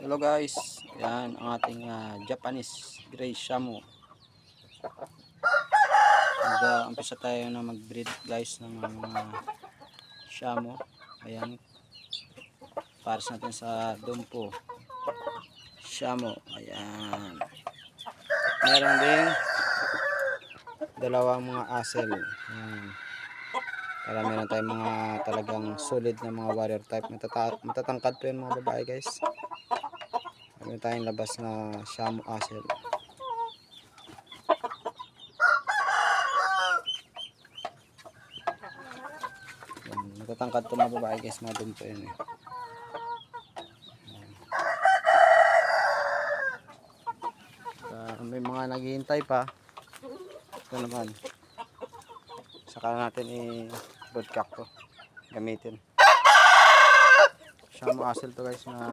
Hello guys, yan ang ating Japanese Gray Shamu. Umpisa tayo na mag-breed guys ng mga Shamu. Ayan, pares natin sa Dumpo Shamu. Ayan, meron din dalawang mga Asel. Ayan, para meron tayong mga talagang solid na mga warrior type. Matatangkad po yung mga babae guys. Meron tayong labas na Shamu Asel. Matatangkad ito mga babae guys, mga Dumpo yun eh. May mga naghihintay pa. Ito naman, saka natin i-broadcast to, gamitin. Shamu Asel to guys na